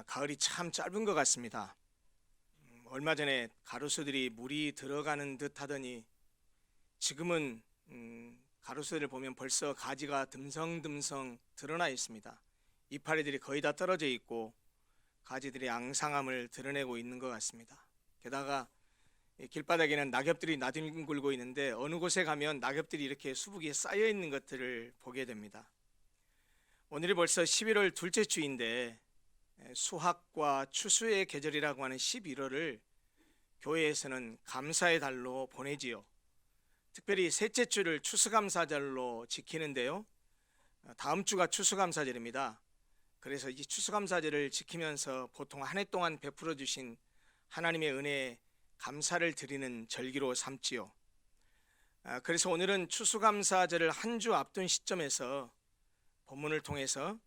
가을이 참 짧은 것 같습니다. 얼마 전에 가로수들이 물이 들어가는 듯 하더니 지금은 가로수들을 보면 벌써 가지가 듬성듬성 드러나 있습니다. 이파리들이 거의 다 떨어져 있고 가지들이 앙상함을 드러내고 있는 것 같습니다. 게다가 길바닥에는 낙엽들이 나뒹굴고 있는데 어느 곳에 가면 낙엽들이 이렇게 수북에 쌓여 있는 것들을 보게 됩니다. 오늘이 벌써 11월 둘째 주인데 수학과 추수의 계절이라고 하는 11월을 교회에서는 감사의 달로 보내지요. 특별히 셋째 주를 추수감사절로 지키는데요. 다음 주가 추수감사절입니다. 그래서 이 추수감사절을 지키면서 보통 한 해 동안 베풀어 주신 하나님의 은혜에 감사를 드리는 절기로 삼지요. 그래서 오늘은 추수감사절을 한 주 앞둔 시점에서 본문을 통해서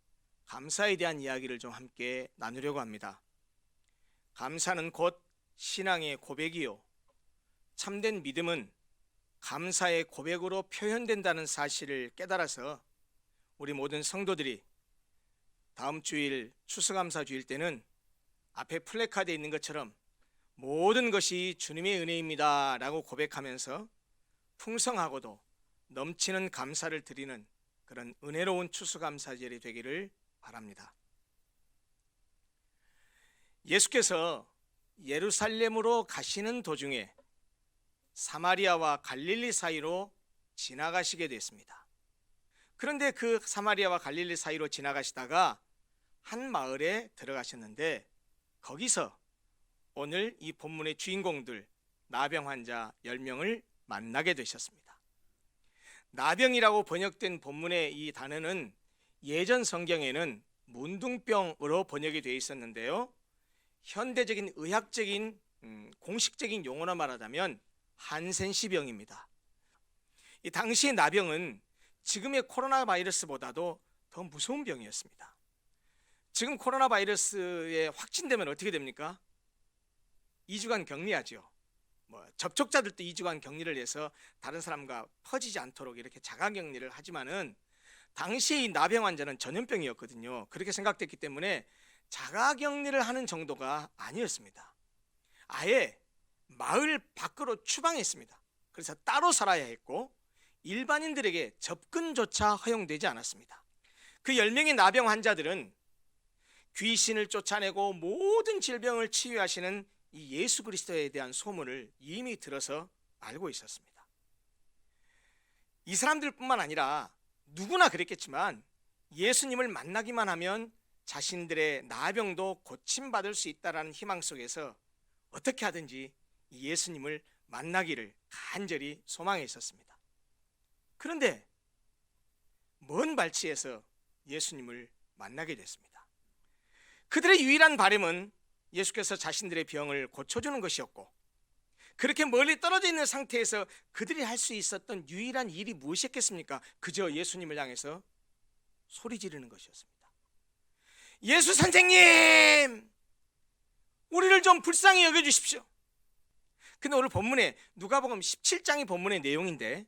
감사에 대한 이야기를 좀 함께 나누려고 합니다. 감사는 곧 신앙의 고백이요, 참된 믿음은 감사의 고백으로 표현된다는 사실을 깨달아서 우리 모든 성도들이 다음 주일 추수감사 주일 때는 앞에 플래카드에 있는 것처럼 모든 것이 주님의 은혜입니다 라고 고백하면서 풍성하고도 넘치는 감사를 드리는 그런 은혜로운 추수감사절이 되기를 바랍니다. 예수께서 예루살렘으로 가시는 도중에 사마리아와 갈릴리 사이로 지나가시게 됐습니다. 그런데 그 사마리아와 갈릴리 사이로 지나가시다가 한 마을에 들어가셨는데 거기서 오늘 이 본문의 주인공들 나병 환자 10명을 만나게 되셨습니다. 나병이라고 번역된 본문의 이 단어는 예전 성경에는 문둥병으로 번역이 되어 있었는데요, 현대적인 의학적인 공식적인 용어로 말하자면 한센시병입니다. 이 당시의 나병은 지금의 코로나 바이러스보다도 더 무서운 병이었습니다. 지금 코로나 바이러스에 확진되면 어떻게 됩니까? 2주간 격리하죠. 접촉자들도 2주간 격리를 해서 다른 사람과 퍼지지 않도록 이렇게 자가격리를 하지만은 당시 이 나병 환자는 전염병이었거든요. 그렇게 생각됐기 때문에 자가격리를 하는 정도가 아니었습니다. 아예 마을 밖으로 추방했습니다. 그래서 따로 살아야 했고 일반인들에게 접근조차 허용되지 않았습니다. 그 10명의 나병 환자들은 귀신을 쫓아내고 모든 질병을 치유하시는 이 예수 그리스도에 대한 소문을 이미 들어서 알고 있었습니다. 이 사람들뿐만 아니라 누구나 그랬겠지만 예수님을 만나기만 하면 자신들의 나병도 고침받을 수 있다는 희망 속에서 어떻게 하든지 예수님을 만나기를 간절히 소망해 있었습니다. 그런데 먼 발치에서 예수님을 만나게 됐습니다. 그들의 유일한 바람은 예수께서 자신들의 병을 고쳐주는 것이었고, 그렇게 멀리 떨어져 있는 상태에서 그들이 할 수 있었던 유일한 일이 무엇이었겠습니까? 그저 예수님을 향해서 소리 지르는 것이었습니다. 예수 선생님, 우리를 좀 불쌍히 여겨주십시오. 근데 오늘 본문에 누가복음 17장이 본문의 내용인데,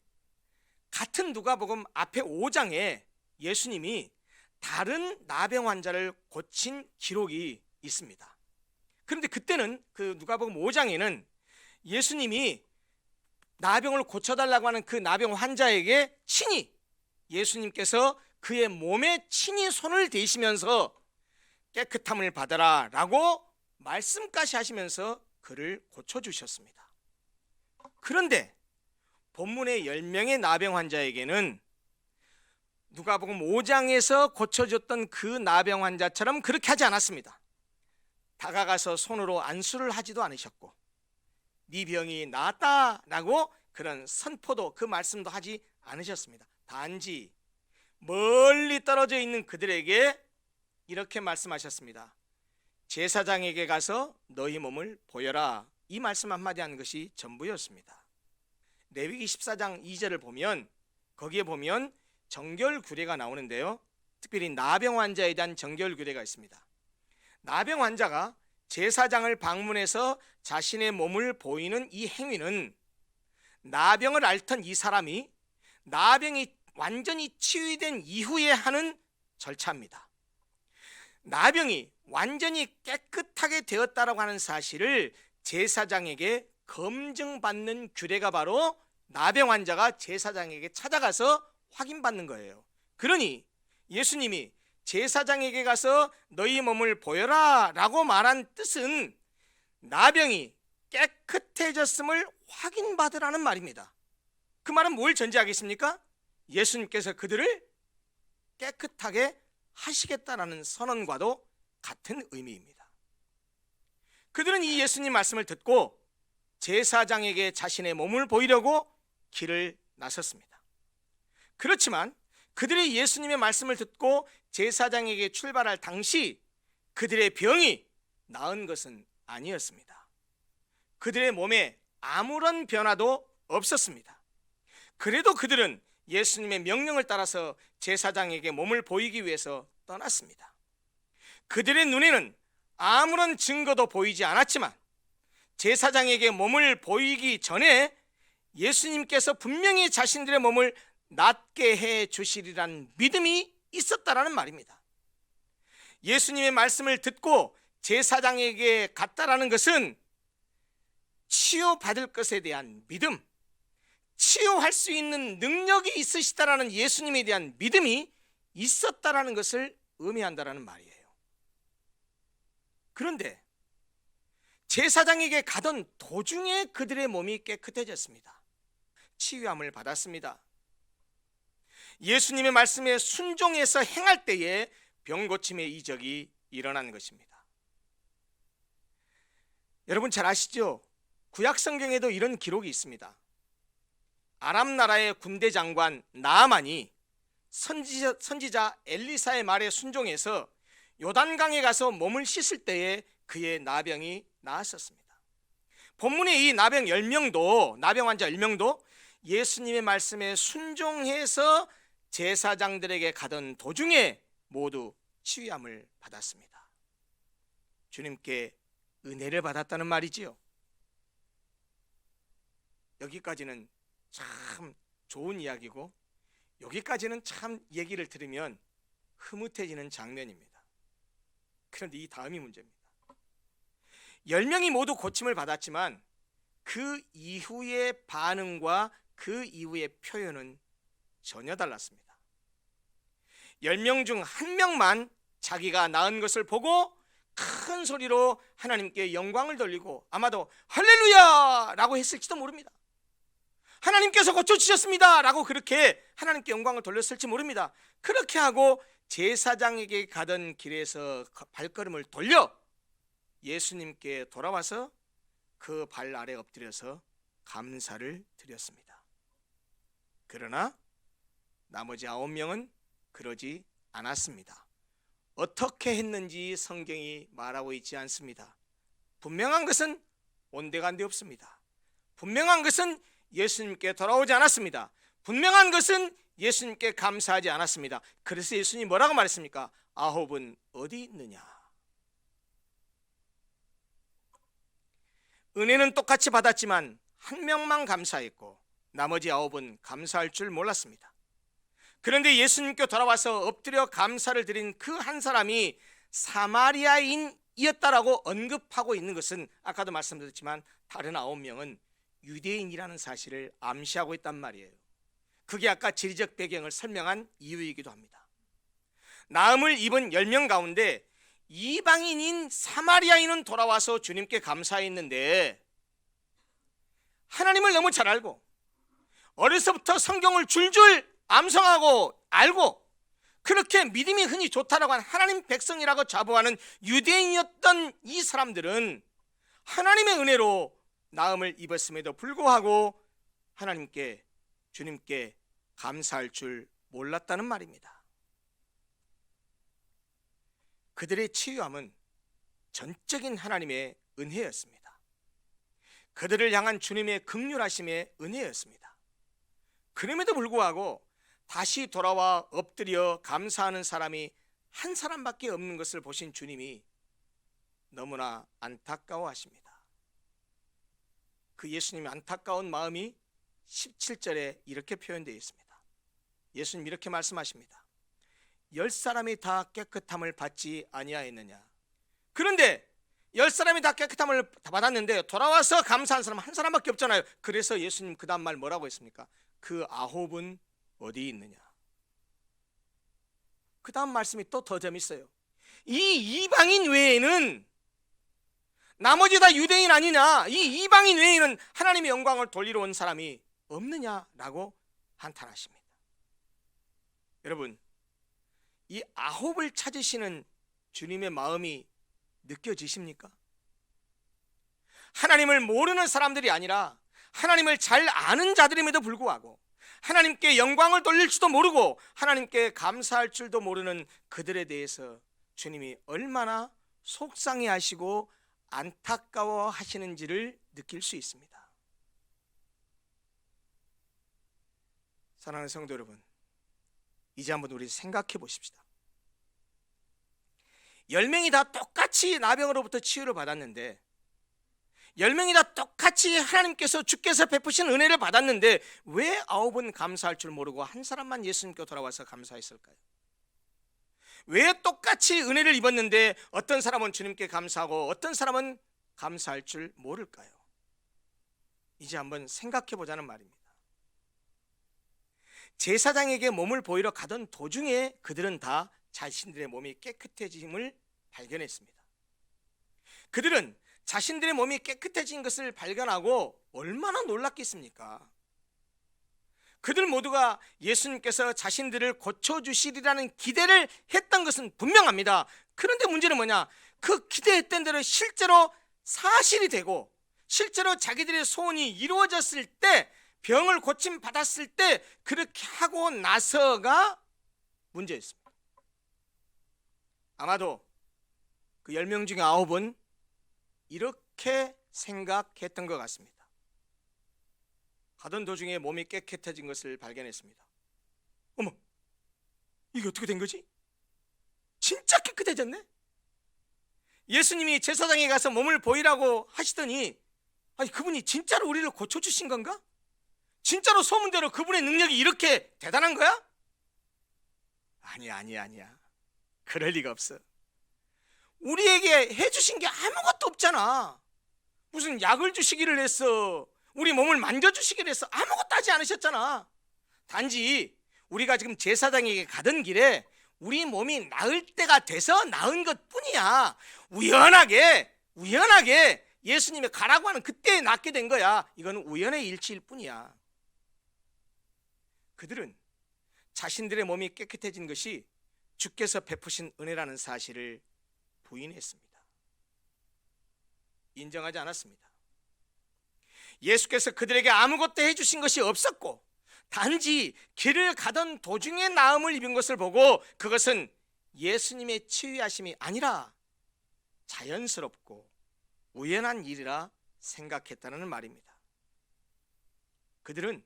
같은 누가복음 앞에 5장에 예수님이 다른 나병 환자를 고친 기록이 있습니다. 그런데 그때는 그 누가복음 5장에는 예수님이 나병을 고쳐달라고 하는 그 나병 환자에게 친히 예수님께서 그의 몸에 친히 손을 대시면서 깨끗함을 받아라 라고 말씀까지 하시면서 그를 고쳐주셨습니다. 그런데 본문의 10명의 나병 환자에게는 누가복음 5장에서 고쳐줬던 그 나병 환자처럼 그렇게 하지 않았습니다. 다가가서 손으로 안수를 하지도 않으셨고 네 병이 나았다라고 그런 선포도, 그 말씀도 하지 않으셨습니다. 단지 멀리 떨어져 있는 그들에게 이렇게 말씀하셨습니다. 제사장에게 가서 너희 몸을 보여라, 이 말씀 한마디 하는 것이 전부였습니다. 레위기 14장 2절을 보면 거기에 보면 정결규례가 나오는데요, 특별히 나병 환자에 대한 정결규례가 있습니다. 나병 환자가 제사장을 방문해서 자신의 몸을 보이는 이 행위는 나병을 앓던 이 사람이 나병이 완전히 치유된 이후에 하는 절차입니다. 나병이 완전히 깨끗하게 되었다라고 하는 사실을 제사장에게 검증받는 규례가 바로 나병 환자가 제사장에게 찾아가서 확인받는 거예요. 그러니 예수님이 제사장에게 가서 너희 몸을 보여라 라고 말한 뜻은 나병이 깨끗해졌음을 확인받으라는 말입니다. 그 말은 뭘 전제하겠습니까? 예수님께서 그들을 깨끗하게 하시겠다라는 선언과도 같은 의미입니다. 그들은 이 예수님 말씀을 듣고 제사장에게 자신의 몸을 보이려고 길을 나섰습니다. 그렇지만 그들이 예수님의 말씀을 듣고 제사장에게 출발할 당시 그들의 병이 나은 것은 아니었습니다. 그들의 몸에 아무런 변화도 없었습니다. 그래도 그들은 예수님의 명령을 따라서 제사장에게 몸을 보이기 위해서 떠났습니다. 그들의 눈에는 아무런 증거도 보이지 않았지만 제사장에게 몸을 보이기 전에 예수님께서 분명히 자신들의 몸을 낫게 해 주시리란 믿음이 있었다라는 말입니다. 예수님의 말씀을 듣고 제사장에게 갔다라는 것은 치유받을 것에 대한 믿음, 치유할 수 있는 능력이 있으시다라는 예수님에 대한 믿음이 있었다라는 것을 의미한다라는 말이에요. 그런데 제사장에게 가던 도중에 그들의 몸이 깨끗해졌습니다. 치유함을 받았습니다. 예수님의 말씀에 순종해서 행할 때에 병고침의 이적이 일어난 것입니다. 여러분 잘 아시죠? 구약 성경에도 이런 기록이 있습니다. 아람 나라의 군대 장관 나아만이 선지자 엘리사의 말에 순종해서 요단강에 가서 몸을 씻을 때에 그의 나병이 나았었습니다. 본문의 이 나병 환자 10명도 예수님의 말씀에 순종해서 제사장들에게 가던 도중에 모두 치유함을 받았습니다. 주님께 은혜를 받았다는 말이지요. 여기까지는 참 좋은 이야기고 여기까지는 참 얘기를 들으면 흐뭇해지는 장면입니다. 그런데 이 다음이 문제입니다. 10명이 모두 고침을 받았지만 그 이후의 반응과 그 이후의 표현은 전혀 달랐습니다. 10명 중 1명만 자기가 나은 것을 보고 큰 소리로 하나님께 영광을 돌리고 아마도 할렐루야 라고 했을지도 모릅니다. 하나님께서 고쳐주셨습니다 라고 그렇게 하나님께 영광을 돌렸을지 모릅니다. 그렇게 하고 제사장에게 가던 길에서 발걸음을 돌려 예수님께 돌아와서 그 발 아래 엎드려서 감사를 드렸습니다. 그러나 나머지 9명은 그러지 않았습니다. 어떻게 했는지 성경이 말하고 있지 않습니다. 분명한 것은 온데간데 없습니다. 분명한 것은 예수님께 돌아오지 않았습니다. 분명한 것은 예수님께 감사하지 않았습니다. 그래서 예수님이 뭐라고 말했습니까? 9은 어디 있느냐? 은혜는 똑같이 받았지만 1명만 감사했고 나머지 9은 감사할 줄 몰랐습니다. 그런데 예수님께 돌아와서 엎드려 감사를 드린 그 한 사람이 사마리아인이었다라고 언급하고 있는 것은 아까도 말씀드렸지만 다른 9명은 유대인이라는 사실을 암시하고 있단 말이에요. 그게 아까 지리적 배경을 설명한 이유이기도 합니다. 나음을 입은 10명 가운데 이방인인 사마리아인은 돌아와서 주님께 감사했는데 하나님을 너무 잘 알고 어려서부터 성경을 줄줄 암송하고 알고 그렇게 믿음이 흔히 좋다라고 하는 하나님 백성이라고 자부하는 유대인이었던 이 사람들은 하나님의 은혜로 나음을 입었음에도 불구하고 하나님께 주님께 감사할 줄 몰랐다는 말입니다. 그들의 치유함은 전적인 하나님의 은혜였습니다. 그들을 향한 주님의 긍휼하심의 은혜였습니다. 그럼에도 불구하고 다시 돌아와 엎드려 감사하는 사람이 한 사람밖에 없는 것을 보신 주님이 너무나 안타까워하십니다. 그 예수님의 안타까운 마음이 17절에 이렇게 표현되어 있습니다. 예수님 이렇게 말씀하십니다. 10사람이 다 깨끗함을 받지 아니하였느냐. 그런데 10사람이 다 깨끗함을 다 받았는데 돌아와서 감사한 사람 한 사람밖에 없잖아요. 그래서 예수님 그 다음 말 뭐라고 했습니까? 그 아홉은 어디 있느냐. 그 다음 말씀이 또 더 재밌어요. 이 이방인 외에는, 나머지 다 유대인 아니냐, 이 이방인 외에는 하나님의 영광을 돌리러 온 사람이 없느냐라고 한탄하십니다. 여러분, 이 아홉을 찾으시는 주님의 마음이 느껴지십니까? 하나님을 모르는 사람들이 아니라 하나님을 잘 아는 자들임에도 불구하고 하나님께 영광을 돌릴 줄도 모르고 하나님께 감사할 줄도 모르는 그들에 대해서 주님이 얼마나 속상해하시고 안타까워 하시는지를 느낄 수 있습니다. 사랑하는 성도 여러분, 이제 한번 우리 생각해 보십시다. 10명이 다 똑같이 나병으로부터 치유를 받았는데, 10명이 다 똑같이 하나님께서 주께서 베푸신 은혜를 받았는데 왜 9은 감사할 줄 모르고 한 사람만 예수님께 돌아와서 감사했을까요? 왜 똑같이 은혜를 입었는데 어떤 사람은 주님께 감사하고 어떤 사람은 감사할 줄 모를까요? 이제 한번 생각해 보자는 말입니다. 제사장에게 몸을 보이러 가던 도중에 그들은 다 자신들의 몸이 깨끗해짐을 발견했습니다. 그들은 자신들의 몸이 깨끗해진 것을 발견하고 얼마나 놀랐겠습니까? 그들 모두가 예수님께서 자신들을 고쳐주시리라는 기대를 했던 것은 분명합니다. 그런데 문제는 뭐냐? 그 기대했던 대로 실제로 사실이 되고 실제로 자기들의 소원이 이루어졌을 때, 병을 고침받았을 때 그렇게 하고 나서가 문제였습니다. 아마도 그 10명 중에 9은 이렇게 생각했던 것 같습니다. 가던 도중에 몸이 깨끗해진 것을 발견했습니다. 어머, 이게 어떻게 된 거지? 진짜 깨끗해졌네? 예수님이 제사장에 가서 몸을 보이라고 하시더니, 아니 그분이 진짜로 우리를 고쳐주신 건가? 진짜로 소문대로 그분의 능력이 이렇게 대단한 거야? 아니야. 그럴 리가 없어. 우리에게 해주신 게 아무것도 없잖아. 무슨 약을 주시기를 했어, 우리 몸을 만져주시기를 했어, 아무것도 하지 않으셨잖아. 단지 우리가 지금 제사장에게 가던 길에 우리 몸이 나을 때가 돼서 나은 것 뿐이야. 우연하게 예수님이 가라고 하는 그때에 낫게 된 거야. 이건 우연의 일치일 뿐이야. 그들은 자신들의 몸이 깨끗해진 것이 주께서 베푸신 은혜라는 사실을 부인했습니다. 인정하지 않았습니다. 예수께서 그들에게 아무것도 해주신 것이 없었고 단지 길을 가던 도중에 나음을 입은 것을 보고 그것은 예수님의 치유하심이 아니라 자연스럽고 우연한 일이라 생각했다는 말입니다. 그들은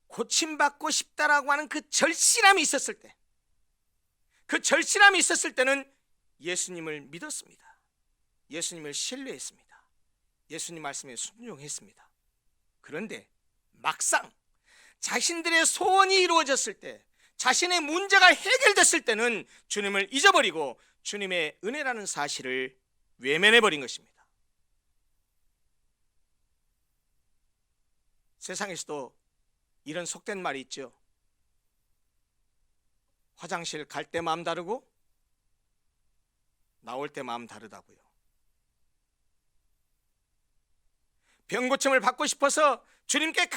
고침받고 싶다라고 하는 그 절실함이 있었을 때, 그 절실함이 있었을 때는 예수님을 믿었습니다. 예수님을 신뢰했습니다. 예수님 말씀에 순종했습니다. 그런데 막상 자신들의 소원이 이루어졌을 때, 자신의 문제가 해결됐을 때는 주님을 잊어버리고 주님의 은혜라는 사실을 외면해버린 것입니다. 세상에서도 이런 속된 말이 있죠. 화장실 갈 때 마음 다르고 나올 때 마음 다르다고요. 병 고침을 받고 싶어서 주님께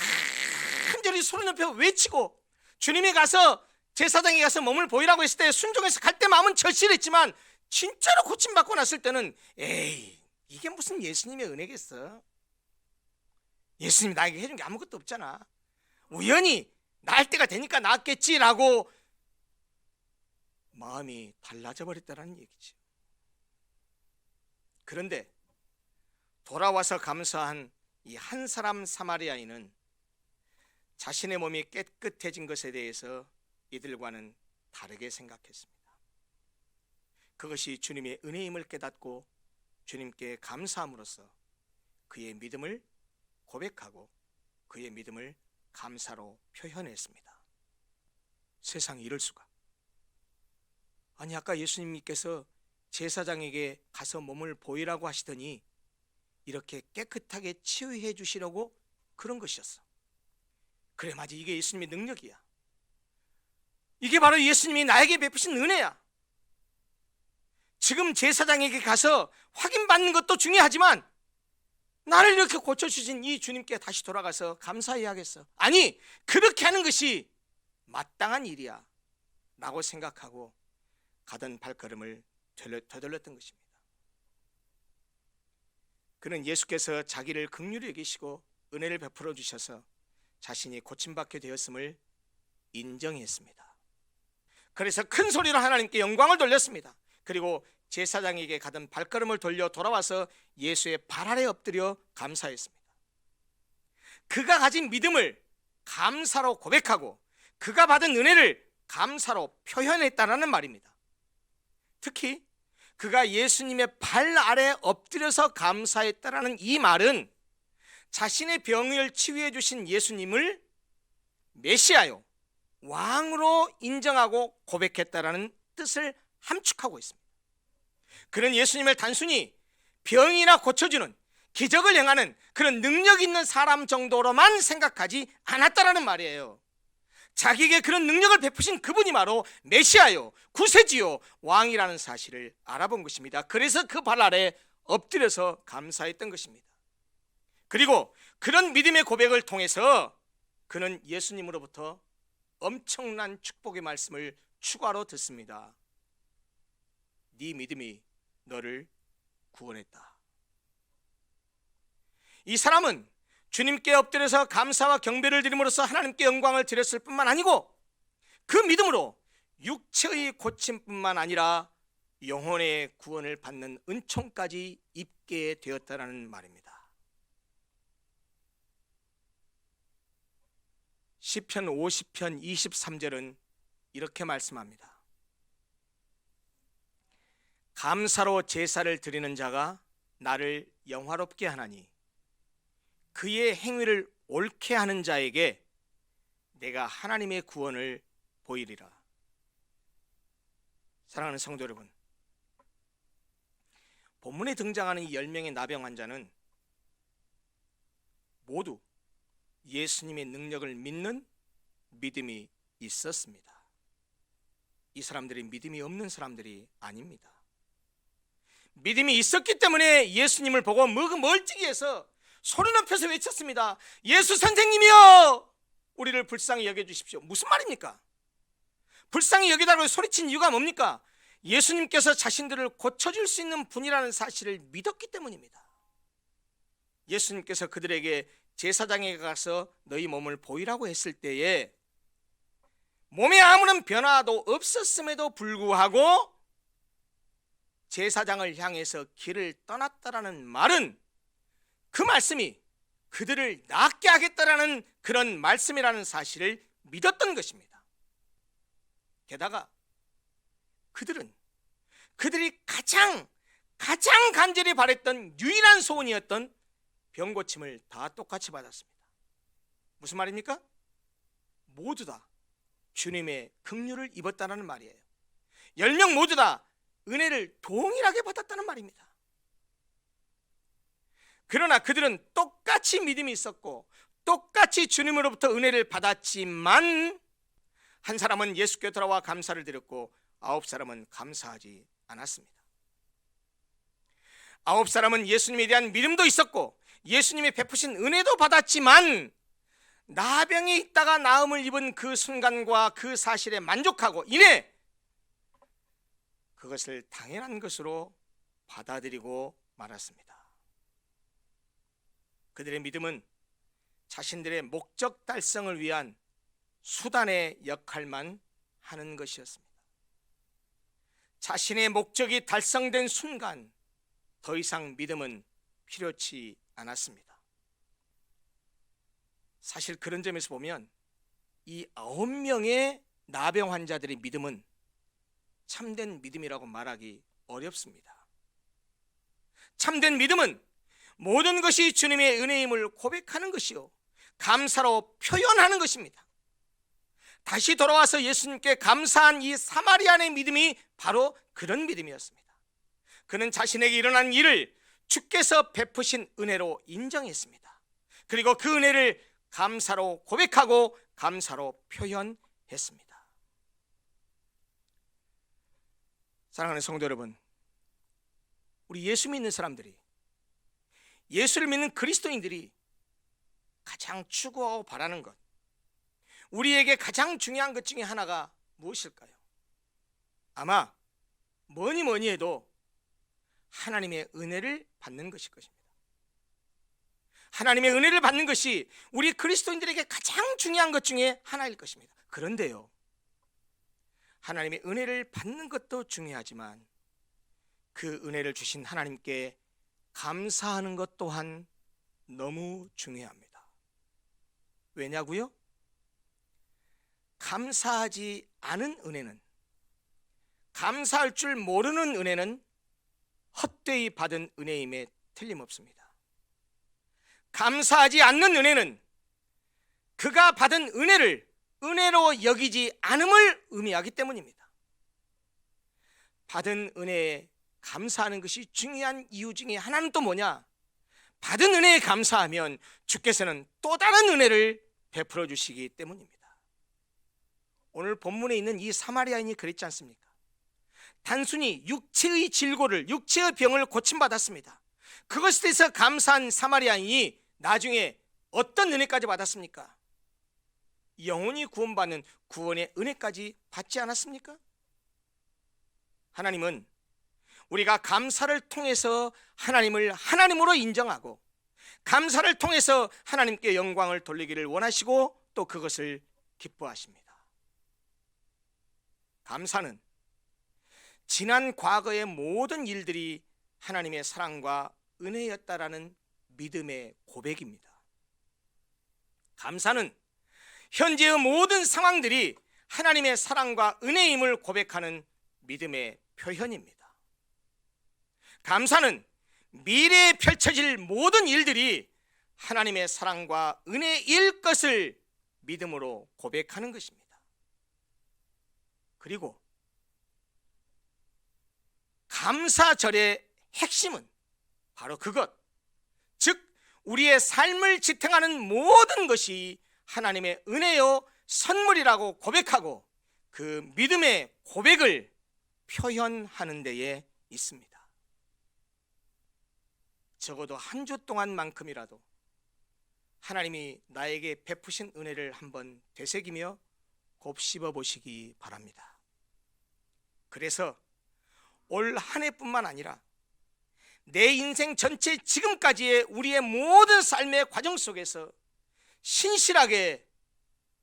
간절히 소리 높여 외치고 주님이 가서 제사장에 가서 몸을 보이라고 했을 때 순종해서 갈 때 마음은 절실했지만 진짜로 고침받고 났을 때는 에이, 이게 무슨 예수님의 은혜겠어? 예수님이 나에게 해준 게 아무것도 없잖아. 우연히 나을 때가 되니까 나았겠지라고 마음이 달라져 버렸다는 얘기죠. 그런데 돌아와서 감사한 이 한 사람 사마리아인은 자신의 몸이 깨끗해진 것에 대해서 이들과는 다르게 생각했습니다. 그것이 주님의 은혜임을 깨닫고 주님께 감사함으로써 그의 믿음을 고백하고 그의 믿음을 감사로 표현했습니다. 세상에 이럴 수가. 아니 아까 예수님께서 제사장에게 가서 몸을 보이라고 하시더니 이렇게 깨끗하게 치유해 주시려고 그런 것이었어. 그래, 맞아. 이게 예수님의 능력이야. 이게 바로 예수님이 나에게 베푸신 은혜야. 지금 제사장에게 가서 확인받는 것도 중요하지만 나를 이렇게 고쳐주신 이 주님께 다시 돌아가서 감사해야 하겠어. 아니, 그렇게 하는 것이 마땅한 일이야 라고 생각하고 가던 발걸음을 되돌렸던 것입니다. 그는 예수께서 자기를 긍휼히 여기시고 은혜를 베풀어 주셔서 자신이 고침받게 되었음을 인정했습니다. 그래서 큰 소리로 하나님께 영광을 돌렸습니다. 그리고 제사장에게 가던 발걸음을 돌려 돌아와서 예수의 발 아래 엎드려 감사했습니다. 그가 가진 믿음을 감사로 고백하고 그가 받은 은혜를 감사로 표현했다는 말입니다. 특히 그가 예수님의 발 아래 엎드려서 감사했다라는 이 말은 자신의 병을 치유해 주신 예수님을 메시아요, 왕으로 인정하고 고백했다라는 뜻을 함축하고 있습니다. 그는 예수님을 단순히 병이나 고쳐주는, 기적을 행하는 그런 능력 있는 사람 정도로만 생각하지 않았다라는 말이에요. 자기에게 그런 능력을 베푸신 그분이 바로 메시아요, 구세주요, 왕이라는 사실을 알아본 것입니다. 그래서 그 발 아래 엎드려서 감사했던 것입니다. 그리고 그런 믿음의 고백을 통해서 그는 예수님으로부터 엄청난 축복의 말씀을 추가로 듣습니다. 네 믿음이 너를 구원했다. 이 사람은 주님께 엎드려서 감사와 경배를 드림으로써 하나님께 영광을 드렸을 뿐만 아니고 그 믿음으로 육체의 고침뿐만 아니라 영혼의 구원을 받는 은총까지 입게 되었다는 말입니다. 시편 50편 23절은 이렇게 말씀합니다. 감사로 제사를 드리는 자가 나를 영화롭게 하나니 그의 행위를 옳게 하는 자에게 내가 하나님의 구원을 보이리라. 사랑하는 성도 여러분, 본문에 등장하는 이 10명의 나병 환자는 모두 예수님의 능력을 믿는 믿음이 있었습니다. 이 사람들이 믿음이 없는 사람들이 아닙니다. 믿음이 있었기 때문에 예수님을 보고 멀찍이 해서 소리 높여서 외쳤습니다. 예수 선생님이여, 우리를 불쌍히 여겨주십시오. 무슨 말입니까? 불쌍히 여기달라고 소리친 이유가 뭡니까? 예수님께서 자신들을 고쳐줄 수 있는 분이라는 사실을 믿었기 때문입니다. 예수님께서 그들에게 제사장에게 가서 너희 몸을 보이라고 했을 때에 몸에 아무런 변화도 없었음에도 불구하고 제사장을 향해서 길을 떠났다라는 말은 그 말씀이 그들을 낫게 하겠다라는 그런 말씀이라는 사실을 믿었던 것입니다. 게다가 그들이 가장 간절히 바랬던 유일한 소원이었던 병 고침을 다 똑같이 받았습니다. 무슨 말입니까? 모두 다 주님의 긍휼을 입었다는 말이에요. 10명 모두 다 은혜를 동일하게 받았다는 말입니다. 그러나 그들은 똑같이 믿음이 있었고 똑같이 주님으로부터 은혜를 받았지만 한 사람은 예수께 돌아와 감사를 드렸고 9사람은 감사하지 않았습니다. 9사람은 예수님에 대한 믿음도 있었고 예수님이 베푸신 은혜도 받았지만 나병에 있다가 나음을 입은 그 순간과 그 사실에 만족하고 이내 그것을 당연한 것으로 받아들이고 말았습니다. 그들의 믿음은 자신들의 목적 달성을 위한 수단의 역할만 하는 것이었습니다. 자신의 목적이 달성된 순간 더 이상 믿음은 필요치 않았습니다. 사실 그런 점에서 보면 이 9명의 나병 환자들의 믿음은 참된 믿음이라고 말하기 어렵습니다. 참된 믿음은 모든 것이 주님의 은혜임을 고백하는 것이요 감사로 표현하는 것입니다. 다시 돌아와서 예수님께 감사한 이 사마리아인의 믿음이 바로 그런 믿음이었습니다. 그는 자신에게 일어난 일을 주께서 베푸신 은혜로 인정했습니다. 그리고 그 은혜를 감사로 고백하고 감사로 표현했습니다. 사랑하는 성도 여러분, 우리 예수 믿는 사람들이, 예수를 믿는 그리스도인들이 가장 추구하고 바라는 것, 우리에게 가장 중요한 것 중에 하나가 무엇일까요? 아마 뭐니 해도 하나님의 은혜를 받는 것일 것입니다. 하나님의 은혜를 받는 것이 우리 그리스도인들에게 가장 중요한 것 중에 하나일 것입니다. 그런데요, 하나님의 은혜를 받는 것도 중요하지만 그 은혜를 주신 하나님께 감사하는 것 또한 너무 중요합니다. 왜냐고요? 감사하지 않은 은혜는, 감사할 줄 모르는 은혜는 헛되이 받은 은혜임에 틀림없습니다. 감사하지 않는 은혜는 그가 받은 은혜를 은혜로 여기지 않음을 의미하기 때문입니다. 받은 은혜에 감사하는 것이 중요한 이유 중에 하나는 또 뭐냐? 받은 은혜에 감사하면 주께서는 또 다른 은혜를 베풀어 주시기 때문입니다. 오늘 본문에 있는 이 사마리아인이 그랬지 않습니까? 단순히 육체의 질고를, 육체의 병을 고침받았습니다. 그것에 대해서 감사한 사마리아인이 나중에 어떤 은혜까지 받았습니까? 영혼이 구원받는 구원의 은혜까지 받지 않았습니까? 하나님은 우리가 감사를 통해서 하나님을 하나님으로 인정하고, 감사를 통해서 하나님께 영광을 돌리기를 원하시고 또 그것을 기뻐하십니다. 감사는 지난 과거의 모든 일들이 하나님의 사랑과 은혜였다라는 믿음의 고백입니다. 감사는 현재의 모든 상황들이 하나님의 사랑과 은혜임을 고백하는 믿음의 표현입니다. 감사는 미래에 펼쳐질 모든 일들이 하나님의 사랑과 은혜일 것을 믿음으로 고백하는 것입니다. 그리고 감사절의 핵심은 바로 그것, 즉 우리의 삶을 지탱하는 모든 것이 하나님의 은혜요 선물이라고 고백하고 그 믿음의 고백을 표현하는 데에 있습니다. 적어도 한 주 동안만큼이라도 하나님이 나에게 베푸신 은혜를 한번 되새기며 곱씹어 보시기 바랍니다. 그래서 올 한 해뿐만 아니라 내 인생 전체 지금까지의 우리의 모든 삶의 과정 속에서 신실하게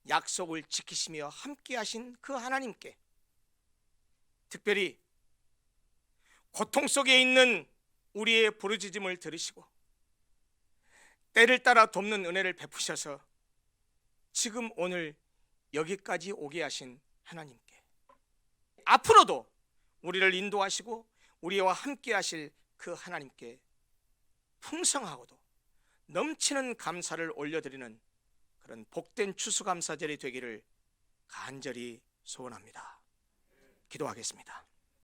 약속을 지키시며 함께 하신 그 하나님께, 특별히 고통 속에 있는 우리의 부르짖음을 들으시고 때를 따라 돕는 은혜를 베푸셔서 지금 오늘 여기까지 오게 하신 하나님께, 앞으로도 우리를 인도하시고 우리와 함께 하실 그 하나님께 풍성하고도 넘치는 감사를 올려드리는 그런 복된 추수감사절이 되기를 간절히 소원합니다. 기도하겠습니다.